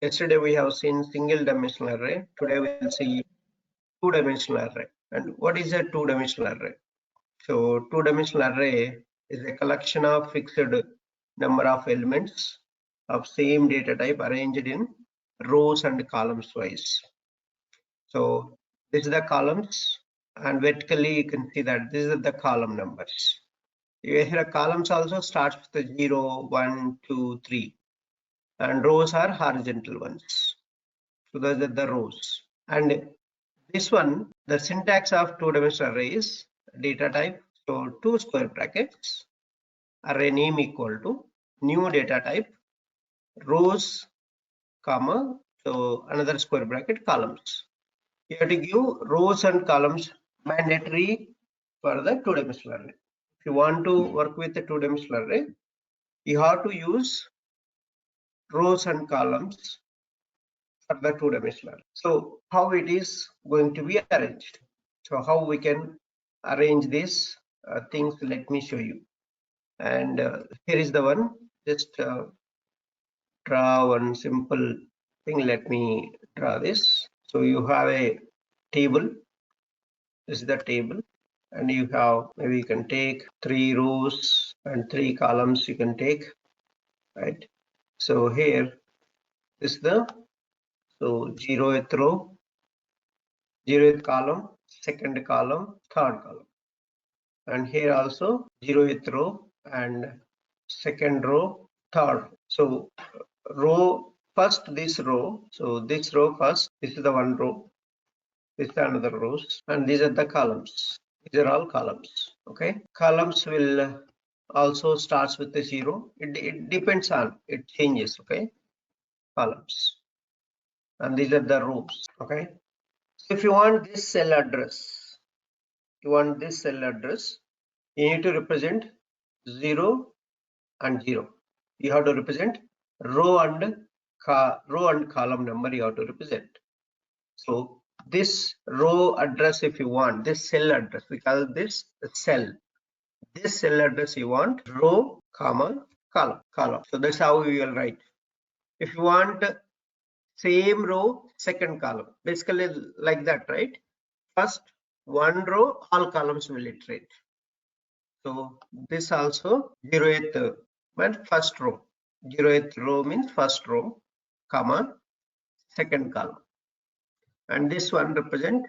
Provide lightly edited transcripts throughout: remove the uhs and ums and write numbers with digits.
Yesterday we have seen single dimensional array. Today we will see two-dimensional array. And what is a two-dimensional array? So two-dimensional array is a collection of fixed number of elements of same data type arranged in rows and columns wise. So this is the columns, and vertically you can see that this is the column numbers. Here columns also starts with the 0, 1, 2, 3, and rows are horizontal ones. So those are the rows. And this one, the syntax of two-dimensional array is data type. So two square brackets, array name equal to new data type, rows, comma, so another square bracket, columns. You have to give rows and columns mandatory for the two-dimensional array. If you want to work with the two-dimensional array, you have to use rows and columns for the two-dimensional. So how it is going to be arranged? So how we can arrange these things, let me show you. And here is the one. Just draw one simple thing. Let me draw this. So you have a table. This is the table, and you have, maybe you can take 3 rows and 3 columns you can take, right? So here is the 0th row, 0th column, 2nd column, 3rd column, and here also 0th row and 2nd row, 3rd. So row first, this row, so this row first, this is the one row, this is another rows, and these are the columns. These are all columns. Okay, columns will also starts with the 0. It depends on, it changes. Okay, columns, and these are the rows. Okay, so if you want this cell address, you need to represent 0 and 0. You have to represent row and column number you have to represent. So this row address, if you want this cell address, we call this cell. This cell address you want row, comma, column. So that's how we will write. If you want same row, second column, basically like that, right? First one row, all columns will iterate. So this also 0th but first row. 0th row means first row, comma, second column. And this one represent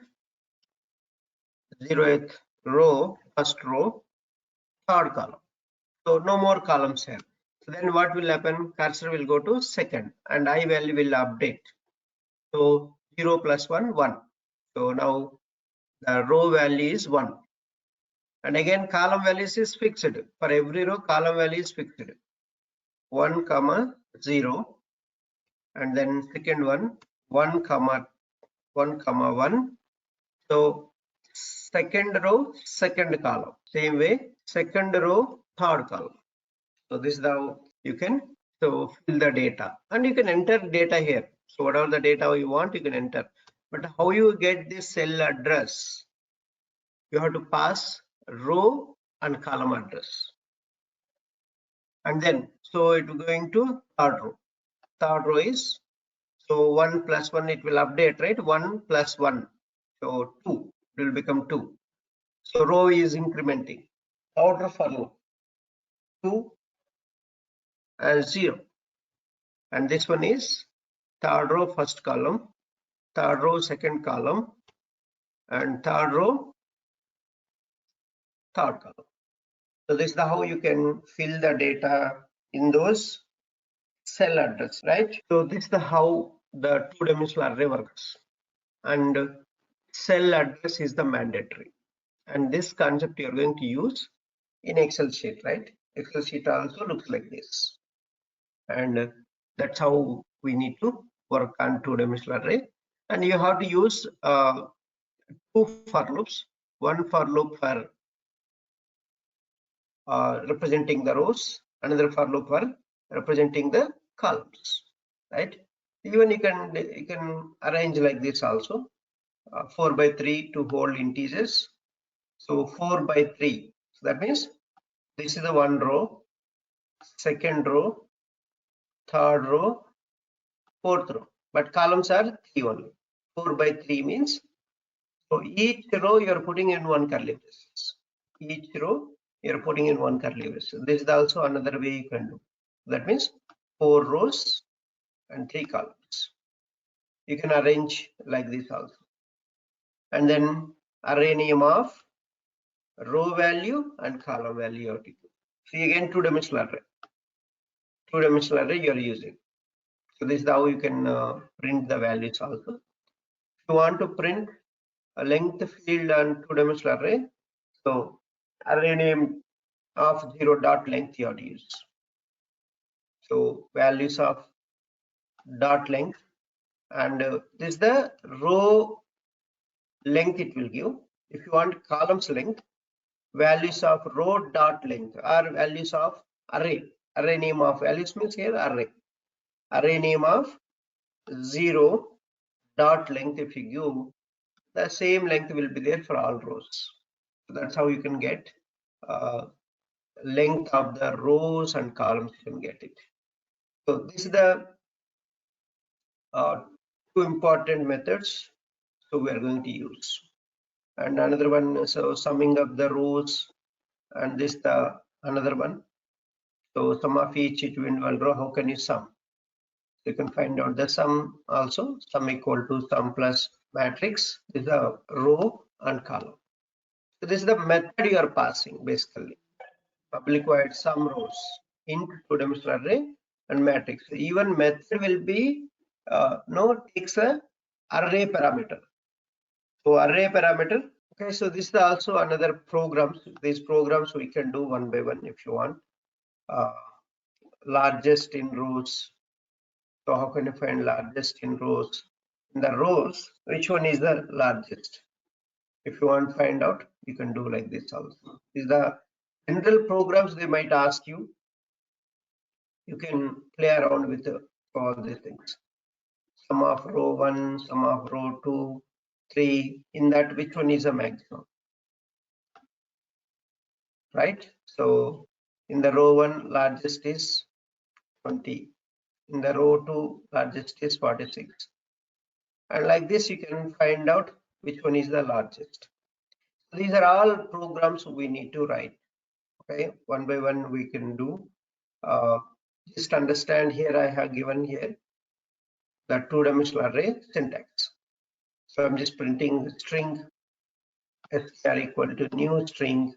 0th row, first row, 3rd column. So no more columns here. So then what will happen? Cursor will go to second and I value will update. So 0 plus 1, 1. So now the row value is 1. And again column values is fixed. For every row column value is fixed. 1 comma 0. And then second one 1 comma 1. So second row, second column. Same way, second row, 3rd column. So this is how you can fill the data, and you can enter data here. So whatever the data you want, you can enter. But how you get this cell address? You have to pass row and column address, and then so it will going to 3rd row. 3rd row is 1 plus 1. It will update, right? 1 plus 1, so 2. It will become 2. So row is incrementing. Order for row 2 and 0, and this one is 3rd row, first column, 3rd row, second column, and 3rd row, 3rd column. So this is how you can fill the data in those cell address, right? So this is how the two-dimensional array works, and cell address is the mandatory. And this concept you are going to use in Excel sheet, right? Excel sheet also looks like this, and that's how we need to work on two-dimensional array. And you have to use 2 for loops, one for loop for representing the rows, another for loop for representing the columns, right? Even you can arrange like this also, 4 by 3 to hold integers. So 4 by 3, so that means this is the one row, second row, 3rd row, fourth row, but columns are 3 only. 4 by 3 means, so each row you are putting in one curly braces. Each row you are putting in one curly brace. This is also another way you can do. That means 4 rows and 3 columns. You can arrange like this also. And then array name of row value and column value you have to give. See again, two-dimensional array. Two-dimensional array you are using. So this is how you can print the values also. If you want to print a length field and two-dimensional array, so array name of 0 dot length you have to use. So values of dot length, and this is the row length it will give. If you want columns length, values of row dot length or values of array. Array name of values means here array. Array name of 0 dot length, if you give, the same length will be there for all rows. So that's how you can get length of the rows and columns. You can get it. So this is the two important methods. So we are going to use. And another one, so summing up the rows, and this the another one. So sum of each individual row, how can you sum? You can find out the sum also. Sum equal to sum plus matrix is a row and column. So this is the method you are passing basically. Public void sum rows into two-dimensional array and matrix. Even method will be takes a array parameter. So array parameter. Okay, so this is also another programs. These programs we can do one by one if you want. Largest in rows. So how can you find largest in rows? In the rows, which one is the largest? If you want to find out, you can do like this also. These are the general programs they might ask you. You can play around with all these things. Sum of row 1, sum of row 2, 3. In that, which one is a maximum? Right? So in the row 1, largest is 20. In the row 2, largest is 46. And like this, you can find out which one is the largest. These are all programs we need to write. Okay, one by one we can do. Just understand here I have given here the two-dimensional array syntax. So I'm just printing string str equal to new string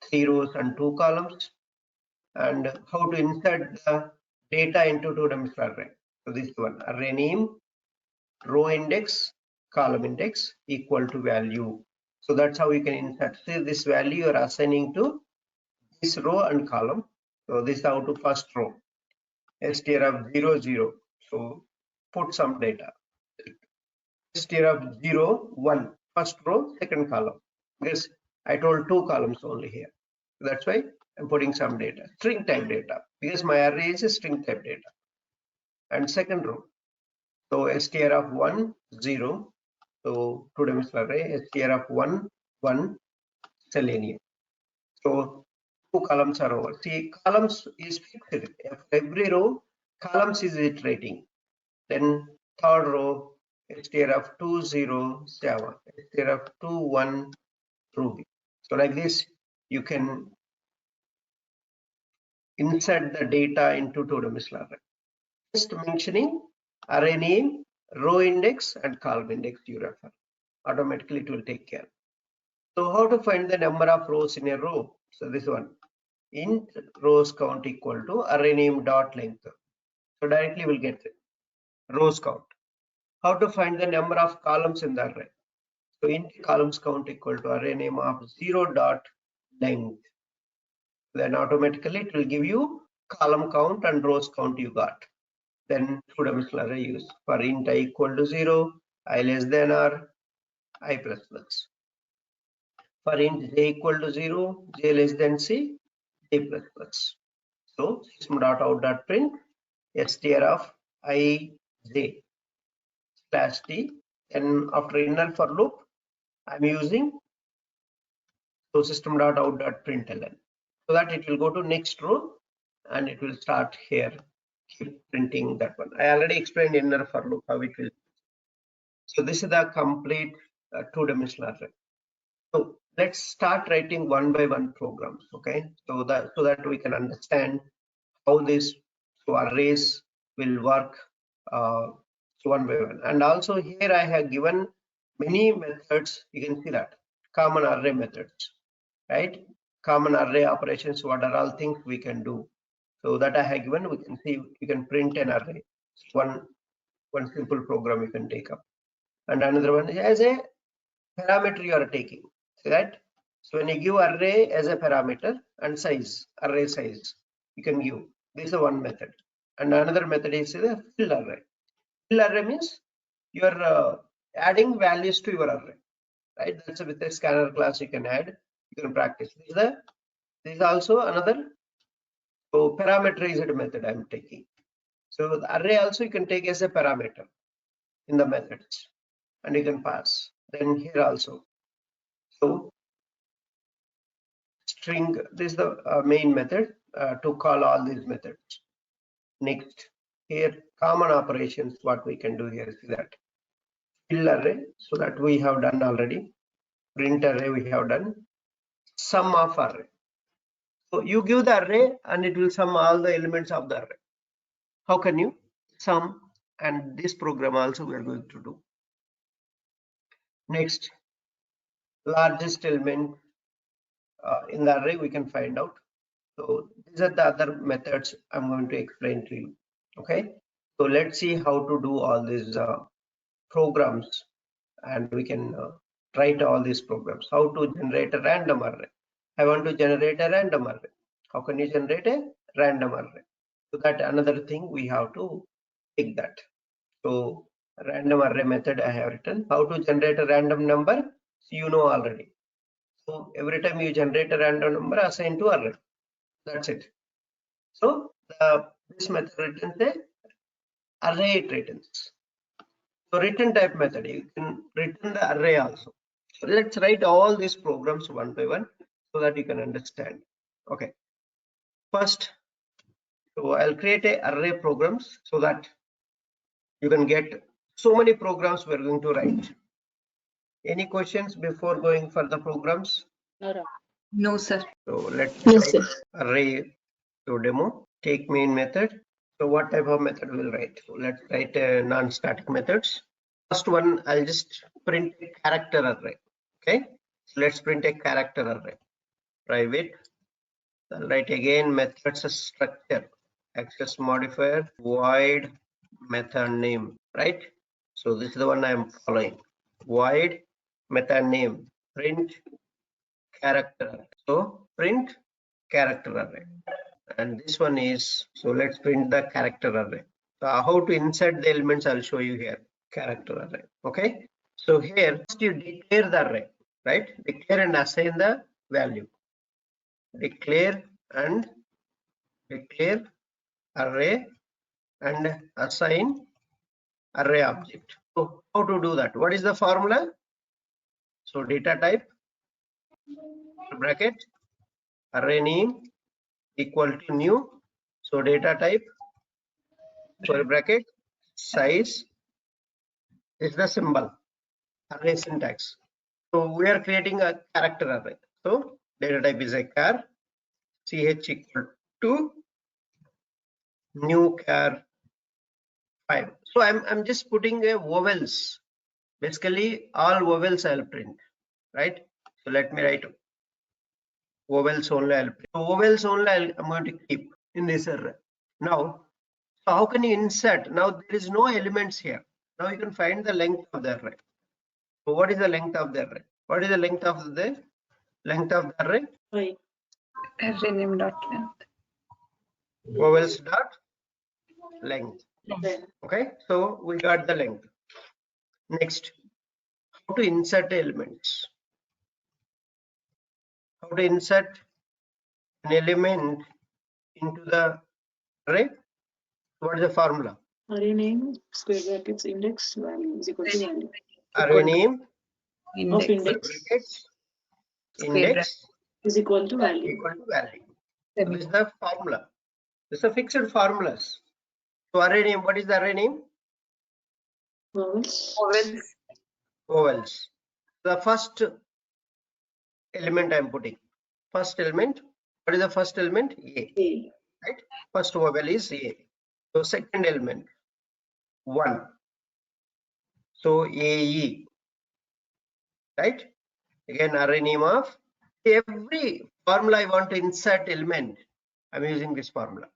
3 rows and 2 columns, and how to insert the data into two-dimensional array. So this one, array name, row index, column index equal to value. So that's how you can insert. See, this value you are assigning to this row and column. So this is how to first row, str of 0 0. So put some data. Str of 0 1, first row, second column. Because I told 2 columns only here. That's why I'm putting some data, string type data, because my array is a string type data. And second row, so str of 1 0. So two-dimensional array, str of 1 1 selenium. So 2 columns are over. See, columns is fixed. Every row, columns is iterating. Then third row, str of 2 0 Java, str of 2 1 Ruby. So like this, you can insert the data into two-dimensional array. Just mentioning array name, row index, and column index you refer. Automatically it will take care. So how to find the number of rows in a row? So this one, int rows count equal to array name dot length. So directly we'll get it. Rows count. How to find the number of columns in the array? So int columns count equal to array name of 0 dot length. Then automatically it will give you column count and rows count you got. Then two-dimensional array use for int I equal to 0, I less than or I plus plus. For int j equal to 0, j less than c, j plus plus. So system.out.print str of I j slash t. And after inner for loop, I'm using so system.out.println, so that it will go to next row and it will start here keep printing that one. I already explained inner for loop how it will. So this is the complete two-dimensional array. So let's start writing one by one programs. Okay, so that we can understand how these arrays will work one by one. And also here I have given many methods. You can see that common array methods, right? Common array operations. What are all things we can do? So that I have given. We can see you can print an array. One simple program you can take up, and another one as a parameter you are taking. See that? So when you give array as a parameter and size, array size, you can give. This is one method. And another method is the fill array. Fill array means you are adding values to your array, right? That's with a scanner class you can add. You can practice. This is also another parameterized method I'm taking. So the array also you can take as a parameter in the methods, and you can pass. Then here also. So string, this is the main method to call all these methods. Next, here common operations, what we can do here is that fill array, so that we have done already. Print array we have done. Sum of array. So you give the array and it will sum all the elements of the array. How can you sum? And this program also we are going to do. Next, largest element in the array we can find out. So these are the other methods I'm going to explain to you. Okay, so let's see how to do all these programs, and we can write all these programs. How to generate a random array. I want to generate a random array. How can you generate a random array? So that another thing we have to take that. So random array method I have written. How to generate a random number? So you know already. So every time you generate a random number, assign to array. That's it. So this method returns a array, it returns. So return type method, you can return the array also. So let's write all these programs one by one so that you can understand. Okay. First, so I'll create a array programs so that you can get so many programs we're going to write. Any questions before going for the programs? No, sir. So let's No, write sir. array to demo. Take main method. So what type of method we'll write? So let's write non-static methods. First one, I'll just print a character array. Okay, so let's print a character array. Private. I'll write again methods structure. Access modifier void method name. Right. So this is the one I am following. Void method name. Print character. So print character array. And this one is, so let's print the character array. So how to insert the elements I'll show you here. Character array. Okay, so here first you declare the array, right? Declare and assign the value. Declare and declare array and assign array object. So how to do that? What is the formula? So data type bracket array name equal to new. So data type square bracket size is the symbol, array syntax. So we are creating a character array. So data type is a char, ch equal to new char 5. So I'm just putting a vowels. Basically all vowels I'll print, right? So let me write vowels only I'll print. So vowels only I'm going to keep in this array. Now, so how can you insert? Now there is no elements here. Now you can find the length of the array. So what is the length of the array? What is the length of the array? Array name dot length. Vowels dot length. Okay, so we got the length. Next, how to insert elements. How to insert an element into the array? What is the formula? Array name square brackets index value is equal to value. Array name Of Index. index index is equal to value. equal to value. So this is the formula. This is a fixed formulas. So array name, what is the array name? Vowels. Vowels. Vowels. The first element I am putting. First element, what is the first element? A, A. right? First vowel is A. So second element, 1. So AE, right? Again, array name of every formula I want to insert element. I'm using this formula.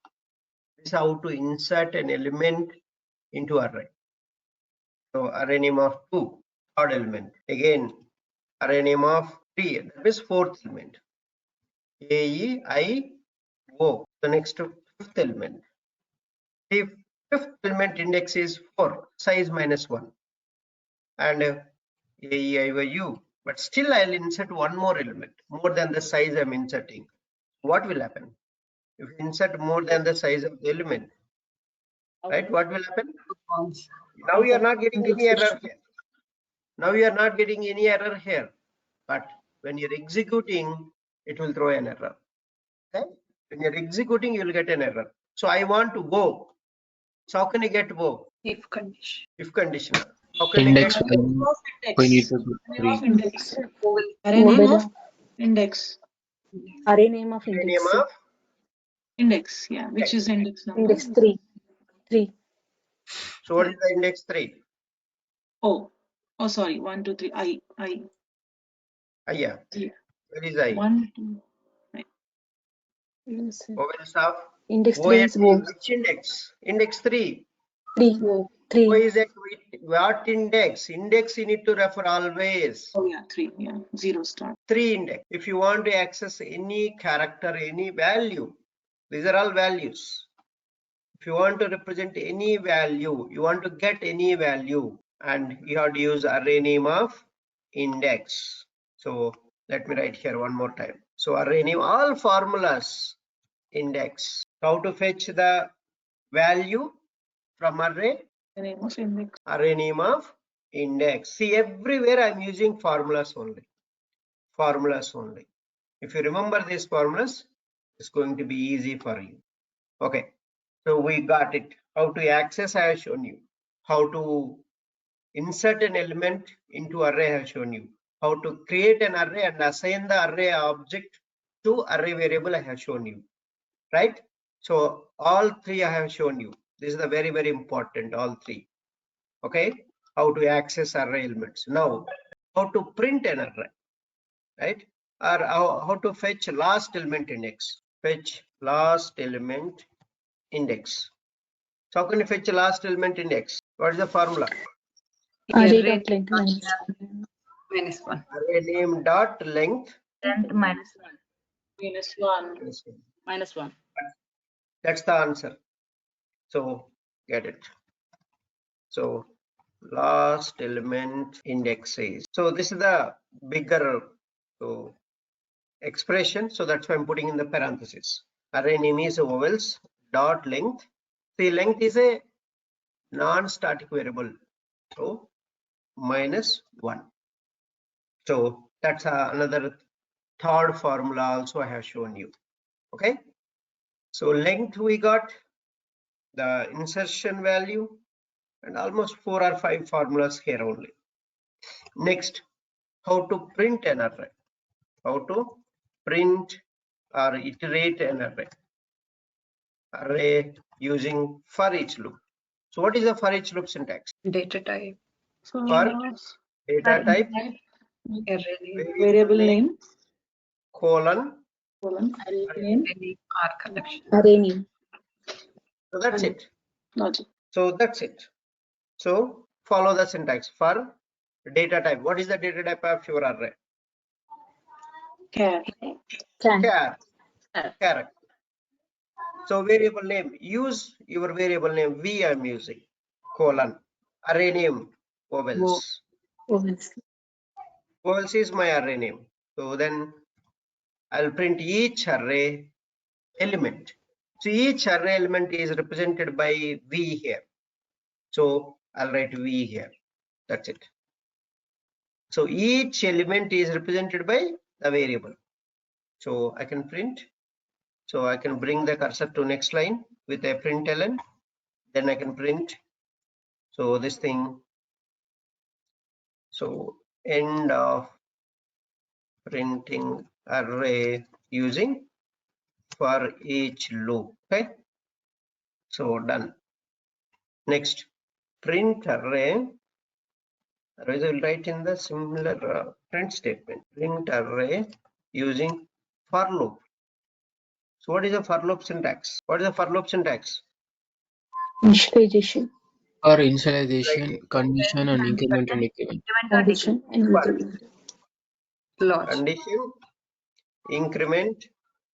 This is how to insert an element into array. So array name of 2, third element. Again, array name of 3, that means fourth element. AEIO, the next fifth element. The fifth element index is 4, size -1. And AEIOU, but still I'll insert one more element, more than the size I'm inserting. What will happen? If you insert more than the size of the element, right, what will happen? Now you are not getting any error here. Now you are not getting any error here. But when you're executing, it will throw an error. Okay? When you're executing, you will get an error. So I want to go. So how can I get go? If condition. If conditional. How can Index. I get go? We need to Name of three. index. Vowel. Array name Vowel. of index. Array name of Array index. name of Index, yeah. Which is index number? Index 3. 3. so what is the index 3? Oh, oh, sorry. 1, 2, 3. I. Yeah. Yeah. Where is I? 1, 2. Yes, sir. Vowels of Index O 3 and is O. which index? Index 3. 3. O. O 3. is at what index? Index you need to refer always. Oh, yeah. 3. Yeah. 0 start. 3 index. If you want to access any character, any value, these are all values. If you want to represent any value, you want to get any value, and you have to use array name of index. So let me write here one more time. So array name, all formulas, index. How to fetch the value from array? The name of index. Array name of index. See, everywhere I'm using formulas only. Formulas only. If you remember these formulas, it's going to be easy for you. Okay, so we got it. How to access, I have shown you. How to insert an element into array, I have shown you. How to create an array and assign the array object to array variable, I have shown you. Right? So all three I have shown you. This is the very, very important, all three. Okay, how to access array elements. Now, how to print an array, right? Or how to fetch last element index. Fetch last element index. So how can you fetch a last element index? What is the formula? Array Array dot length minus 1. -1. Array name dot length Length minus 1. Minus 1. minus 1. Minus 1. That's the answer. So get it. So last element index is. So this is the bigger expression. So that's why I'm putting in the parenthesis. Array name is vowels dot length. See, length is a non-static variable. So -1. So that's another third formula also I have shown you. Okay. So length we got, the insertion value, and almost 4 or 5 formulas here only. Next, how to print an array. How to print or iterate an array. Array using for each loop. So what is the for each loop syntax? Data type. So, For data type, Array name. variable name. colon. Colon. Array Name. Any R collection. Array name. So that's it. Logic. So that's it. So follow the syntax for data type. What is the data type of your array? Char. Char. Character. So variable name, use your variable name. V I'm using, colon. Array name, vowels. Vowels. Vowels is my array name. So then I'll print each array element. So each array element is represented by V here. So I'll write V here. That's it. So each element is represented by the variable. So I can print. So I can bring the cursor to next line with a println. then I can print. So this thing, so end of printing array using for each loop. Okay, so done. Next, print array. Otherwise, I will write in the similar print statement. Print array using for loop. So what is the for loop syntax? What is the for loop syntax? Initialization, For initialization, Right. condition, and increment and decrement. addition, and What? increment. Logic. Condition, increment,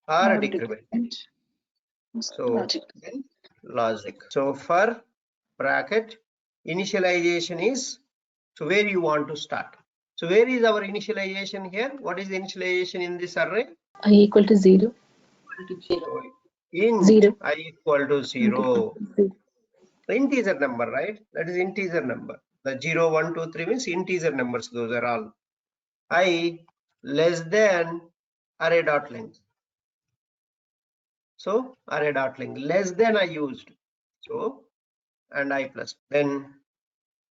or decrement. So Logic. then logic. So for bracket, initialization is, so where you want to start. So where is our initialization here? What is the initialization in this array? I equal to 0. So int 0. I equal to 0. 0. Integer number, right? That is integer number. The 0, 1, 2, 3 means integer numbers. Those are all. I less than array dot length. So array dot length less than I used. So and I plus. Then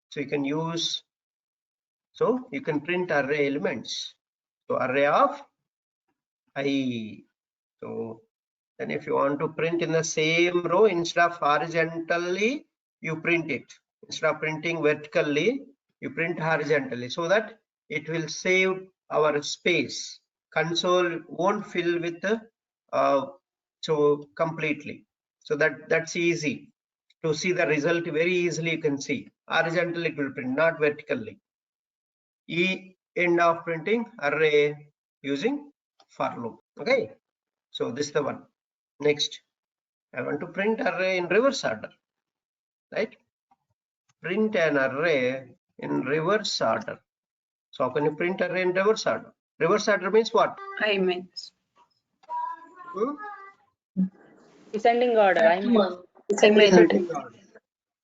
so you can use. So you can print array elements. So array of I. So then if you want to print in the same row, instead of horizontally, you print it. Instead of printing vertically, you print horizontally, so that it will save our space. Console won't fill with the so completely. So that's easy to see the result very easily. You can see horizontally it will print, not vertically. End of printing array using for loop. Okay, so this is the one. Next, I want to print array in reverse order, right? Print an array in reverse order. So how can you print array in reverse order? Reverse order means what? I minus. Descending order. I mean. Descending order.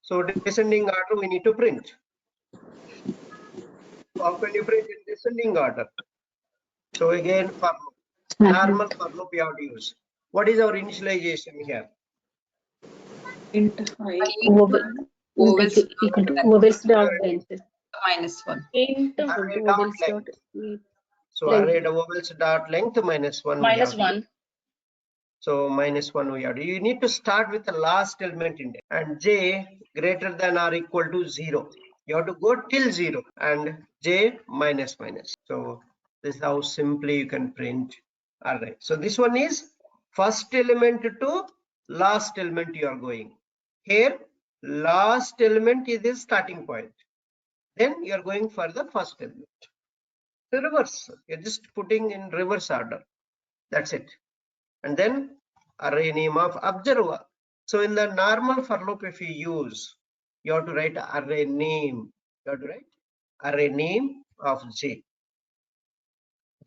So descending order we need to print. How can you print in descending order? So again, for loop. Normal for loop you have to use. What is our initialization here? Int I Vowels equal to vowels dot length. minus 1. Int Array vowels dot dot length. So length. array vowels dot length minus 1. Minus 1. So minus 1 we have to. You need to start with the last element index and j greater than or equal to 0. You have to go till 0 and j minus minus. So this is how simply you can print array. So this one is first element to last element you are going. Here last element is the starting point. Then you are going for the first element. The reverse. You're just putting in reverse order. That's it. And then array name of observer. So in the normal for loop, if you use, you have to write array name. You have to write array name of j.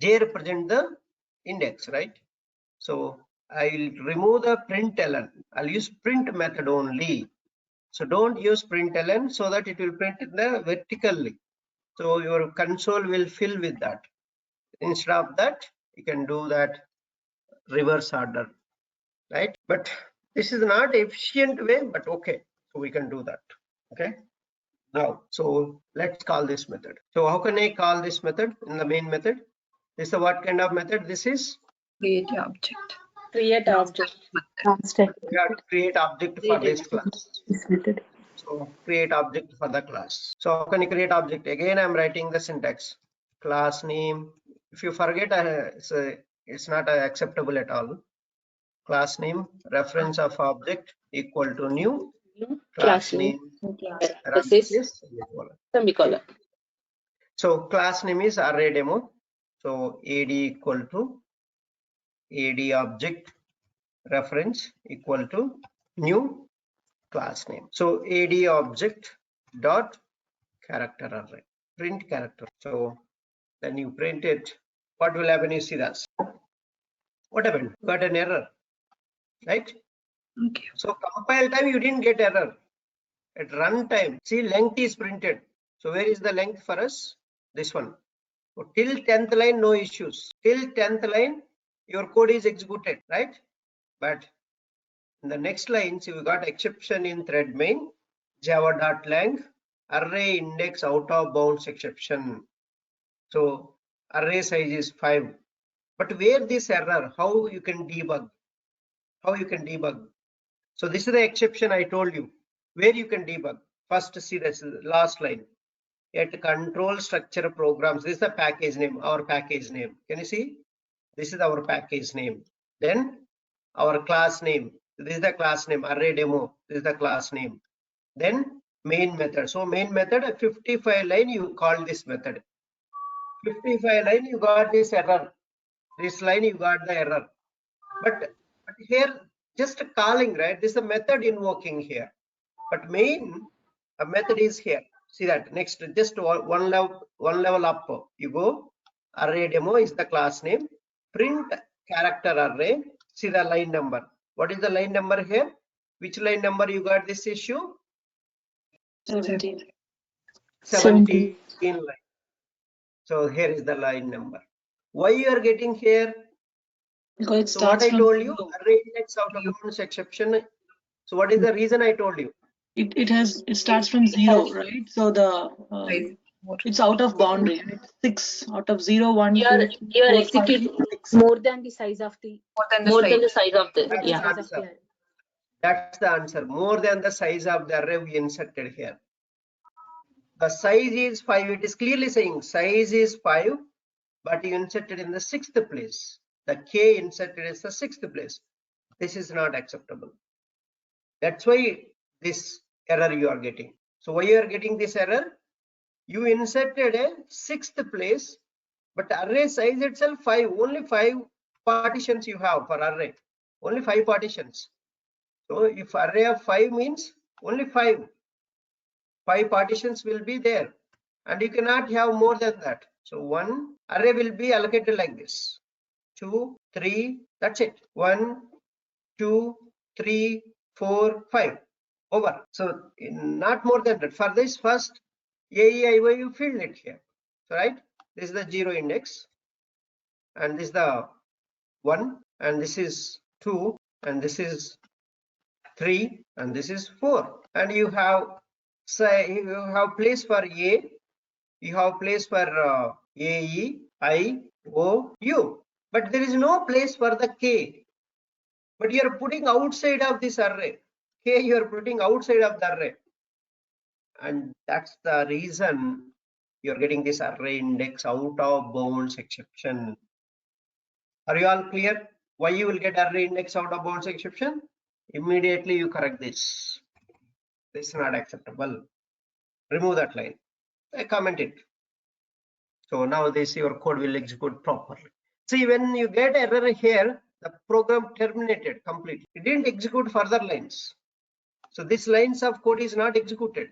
J represent the index, right? So I will remove the println. I'll use print method only. So don't use println so that it will print in the vertically. So your console will fill with that. Instead of that, you can do that reverse order, right? But this is not efficient way, but okay, so we can do that. Okay, now so let's call this method. So how can I call this method in the main method? This is what kind of method this is? Create object. Create object. We have to create object for this class. This method. So create object for the class. So how can you create object? Again, I'm writing the syntax. Class name. If you forget, it's not acceptable at all. Class name, reference of object equal to new. Class name. This is semicolon. So class name is array demo. So ad equal to ad object reference equal to new class name. So ad object dot character array, print character. So then you print it. What will happen? You see that. What happened? Got an error, right? Okay. So compile time you didn't get error. At runtime, see length is printed. So where is the length for us? This one. So till 10th line, no issues. Till 10th line, your code is executed, right? But in the next lines, you got exception in thread main, java.lang, array index out of bounds exception. So array size is 5. But where this error, how you can debug? How you can debug? So this is the exception I told you. Where you can debug? First, see this last line. At control structure programs, this is the package name, our package name. Can you see? This is our package name. Then our class name. This is the class name, array demo. This is the class name. Then main method. So main method, 55 line, you call this method. 55 line, you got this error. This line, you got the error. But here, just calling, right? This is a method invoking here. But main, a method is here. See that next, just one level up. You go. Array demo is the class name. Print character array. See the line number. What is the line number here? Which line number you got this issue? 17. 17 line. So here is the line number. Why you are getting here? Because it So what starts I from told you, 0. array index out of bounds exception. So what is the reason I told you? It starts from 0, right? So the Five. it's out of boundary and it's 6 out of 0, 1, 2, You are 3, you are 4, 5, executing 6. more than the size of the More than the size of the That's the size of answer. the array. That's the answer. More than the size of the array we inserted here. The size is 5. It is clearly saying size is 5, but you inserted in the 6th place. The k inserted is the 6th place. This is not acceptable. That's why this error you are getting. So why you are getting this error? You inserted a 6th place, but array size itself 5. Only 5 partitions you have for array. Only 5 partitions. So if array of 5 means only 5 partitions will be there, and you cannot have more than that. So one array will be allocated like this: 2, 3. That's it. 1, 2, 3, 4, 5. Over. So not more than that. For this first AEIO, you filled it here. So right. This is the 0 index, and this is the 1, and this is 2, and this is 3, and this is 4. And you have place for A, you have place for AE, I, O, U, but there is no place for the K. But you are putting outside of this array. K you are putting outside of the array, and that's the reason you are getting this array index out of bounds exception. Are you all clear? Why you will get array index out of bounds exception? Immediately you correct this. This is not acceptable. Remove that line. I comment it. So now this your code will execute properly. See, when you get error here, the program terminated completely. It didn't execute further lines. So these lines of code is not executed,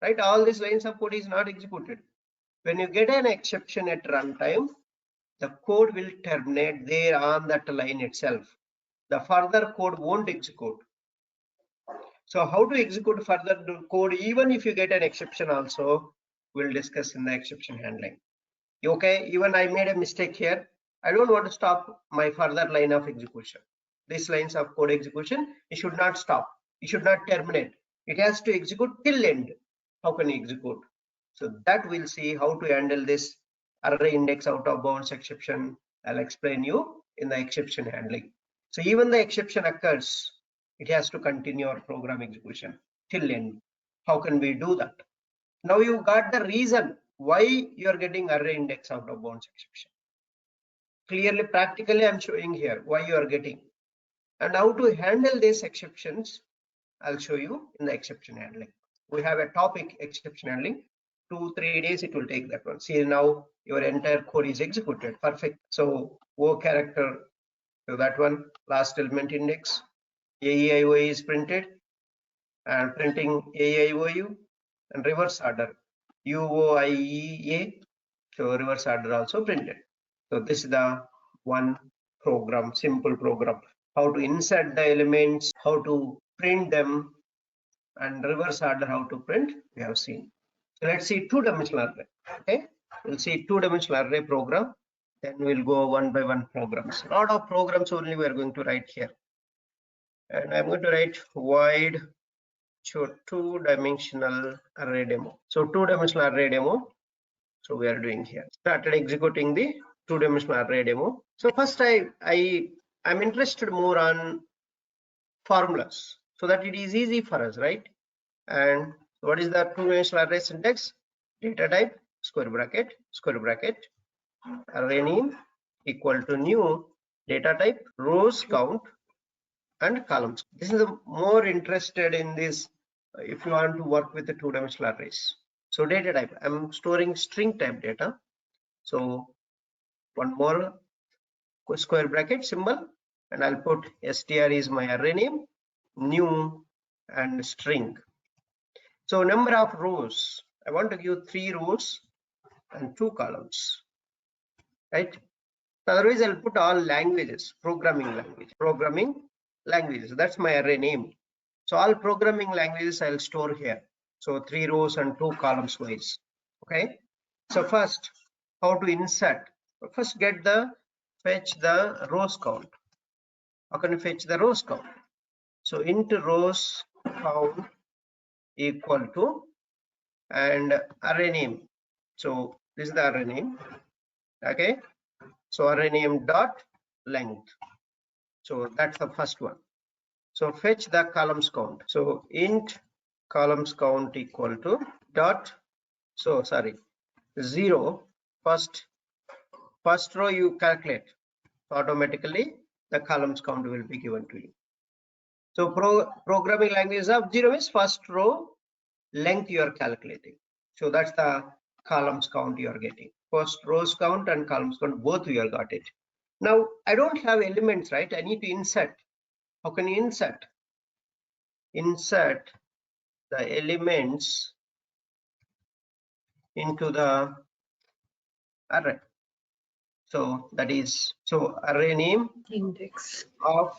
right? All these lines of code is not executed. When you get an exception at runtime, the code will terminate there on that line itself. The further code won't execute. So how to execute further code even if you get an exception also, we'll discuss in the exception handling. Okay, even I made a mistake here. I don't want to stop my further line of execution. These lines of code execution, it should not stop. It should not terminate. It has to execute till end. How can you execute? So that we'll see how to handle this array index out of bounds exception. I'll explain you in the exception handling. So even the exception occurs, it has to continue our program execution till end. How can we do that? Now you got the reason why you are getting array index out of bounds exception. Clearly, practically, I'm showing here why you are getting, and how to handle these exceptions. I'll show you in the exception handling. We have a topic exception handling. 2-3 days it will take that one. See, now your entire code is executed. Perfect. So O character, so that one, last element index, AEIO is printed, and printing AEIOU, and reverse order UOIEA. So reverse order also printed. So this is the one program, simple program. How to insert the elements, how to print them, and reverse order how to print, we have seen. So let's see two-dimensional array. Okay, we'll see two-dimensional array program. Then we'll go one by one programs. A lot of programs only we are going to write here. and I'm going to write void two-dimensional array demo. So two-dimensional array demo. So we are doing here. Started executing the two-dimensional array demo. So first I'm interested more on formulas so that it is easy for us, right? And what is the two-dimensional array syntax? Data type square bracket array name equal to new data type rows count and columns. This is the more interested in this if you want to work with the two-dimensional arrays. So data type, I'm storing string type data. So one more square bracket symbol, and I'll put str is my array name, new and string. So number of rows, I want to give 3 rows and 2 columns, right? Otherwise I'll put all languages, programming languages. That's my array name. So all programming languages I'll store here. So 3 rows and 2 columns wise. Okay. So first, how to insert? First, fetch the rows count. How can you fetch the rows count? So int rows count equal to and array name. So this is the array name. Okay. So array name dot length. So that's the first one. So fetch the columns count. So int columns count equal to dot. So sorry, 0. First row you calculate. Automatically the columns count will be given to you. So programming language of 0 is first row length you are calculating. So that's the columns count you are getting. First rows count and columns count, both you have got it. Now I don't have elements, right? I need to insert. How can you insert? Insert the elements into the array. So that is, so array name Index. of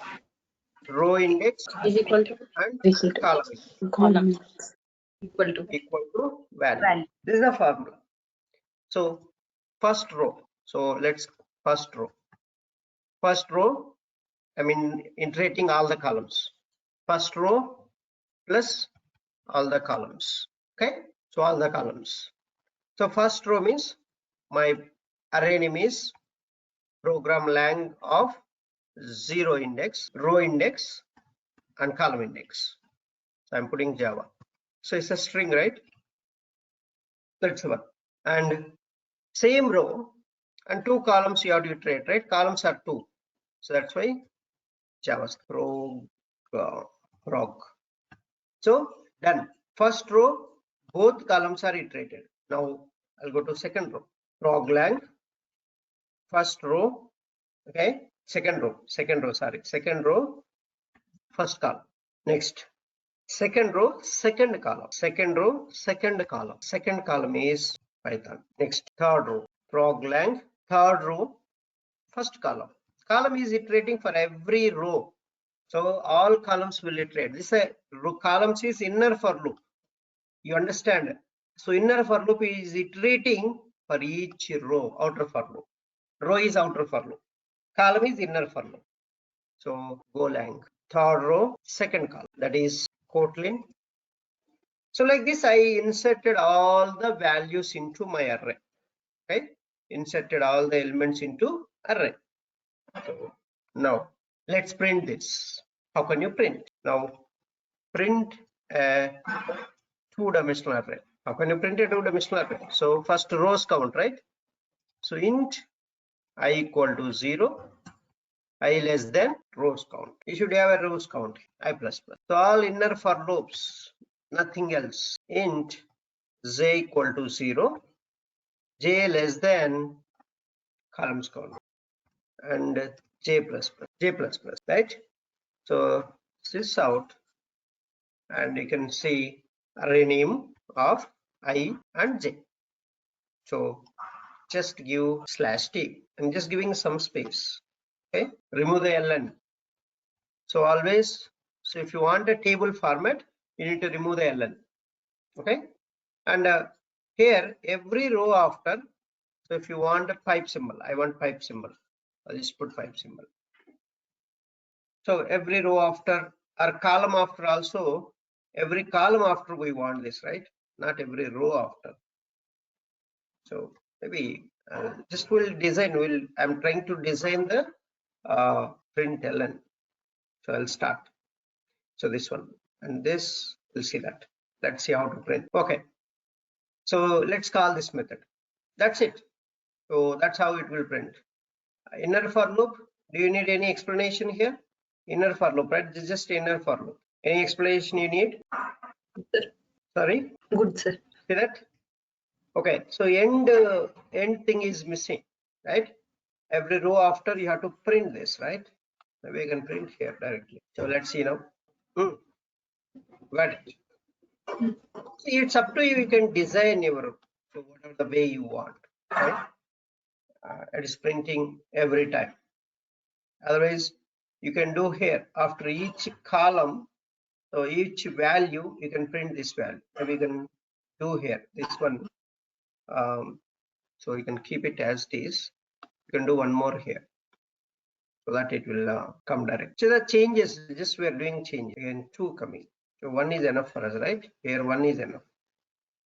row index Is equal to and column. Equal to value. This is the formula. So first row. So let's first row. I mean iterating all the columns. First row plus all the columns. Okay. So all the columns. So first row means my array name is program lang of 0 index, row index and column index. So I'm putting Java. So it's a string, right? That's one. And same row and 2 columns you have to iterate, right? Columns are 2. So that's why JavaScript prog. So done. First row, both columns are iterated. Now I'll go to second row. Prog lang, first row, okay, second row, first column. Next, second row, second column, second row, second column. Second column is Python. Next, third row, prog lang, third row, first column. Column is iterating for every row. So all columns will iterate. This columns is inner for loop. You understand? So inner for loop is iterating for each row, outer for loop. Row is outer for loop. Column is inner for loop. So Golang. Third row, second column. That is Kotlin. So like this, I inserted all the values into my array. Okay, inserted all the elements into array. So now let's print this. How can you print? Now print a two-dimensional array. How can you print a two-dimensional array? So first rows count, right? So int I equal to 0, I less than rows count. You should have a rows count, I plus plus. So all inner for loops, nothing else. Int j equal to 0, j less than columns count, and j plus plus, right? So this out, and you can see array name of I and j. So just give /t. I'm just giving some space. Okay, remove the ln. So always, so if you want a table format, you need to remove the ln. Okay, and here every row after. So if you want a pipe symbol, I want pipe symbol. I'll just put pipe symbol. So every row after Our column after also, every column after we want this, right? Not every row after. So maybe just we'll design. I'm trying to design the println. So I'll start. So this one and this, we'll see that. Let's see how to print. Okay. So let's call this method. That's it. So that's how it will print. Inner for loop. Do you need any explanation here? Inner for loop, right? This is just inner for loop. Any explanation you need? Sir. Sorry. Good, sir. See that? Okay. So end thing is missing, right? Every row after you have to print this, right? Maybe you can print here directly. So let's see now. Got it. See, it's up to you. You can design your so whatever the way you want, right? It is printing every time. Otherwise, you can do here after each column, so each value you can print this value. Maybe you can do here this one. So you can keep it as it is. You can do one more here, so that it will come direct. So the changes, just we are doing change again, 2 coming. So 1 is enough for us, right? Here 1 is enough.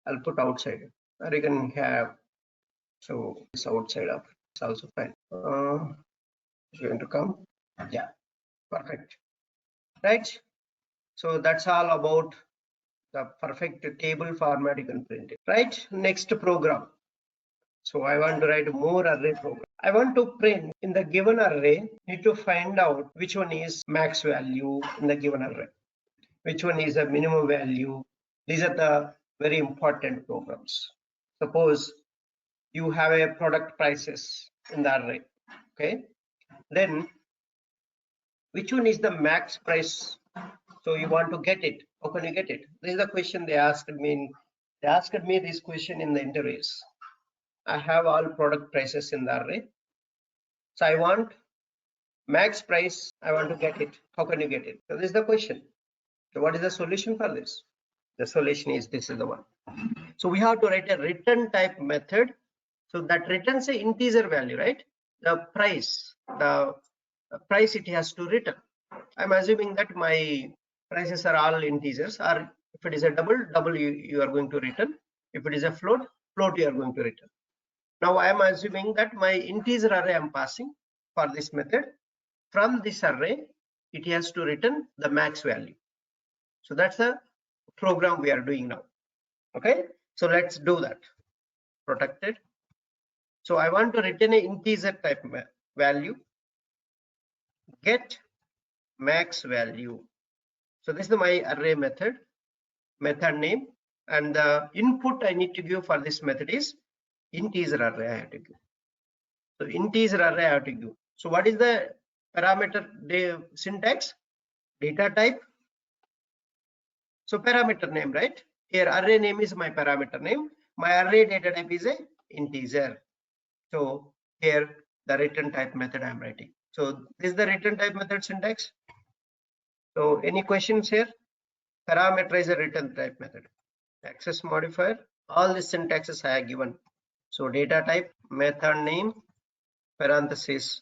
I'll put outside, or you can have, so this outside of it's also fine. It's going to come. Yeah, perfect. Right. So that's all about the perfect table format you can print it. Right. Next program. So I want to write more array program. I want to print in the given array, need to find out which one is max value in the given array, which one is a minimum value. These are the very important programs. Suppose you have a product prices in the array, okay? Then which one is the max price? So you want to get it. How can you get it? This is the question they asked me. They asked me this question in the interviews. I have all product prices in the array. So I want max price. I want to get it. How can you get it? So this is the question. So what is the solution for this? The solution is this is the one. So we have to write a return type method. So that returns an integer value, right? The price it has to return. I'm assuming that my prices are all integers, or if it is a double you are going to return. If it is a float you are going to return. Now I am assuming that my integer array I'm passing for this method. From this array, it has to return the max value. So that's the program we are doing now. Okay, so let's do that. Protected. So I want to return an integer type value. Get max value. So this is my array method name, and the input I need to give for this method is integer array I have to give. So integer array I have to give. So what is the parameter syntax? Data type. So parameter name, right? Here array name is my parameter name. My array data type is a integer. So here the return type method I am writing. So this is the return type method syntax. So any questions here? Parameter is a return type method. Access modifier, all the syntaxes I have given. So data type, method name, parenthesis.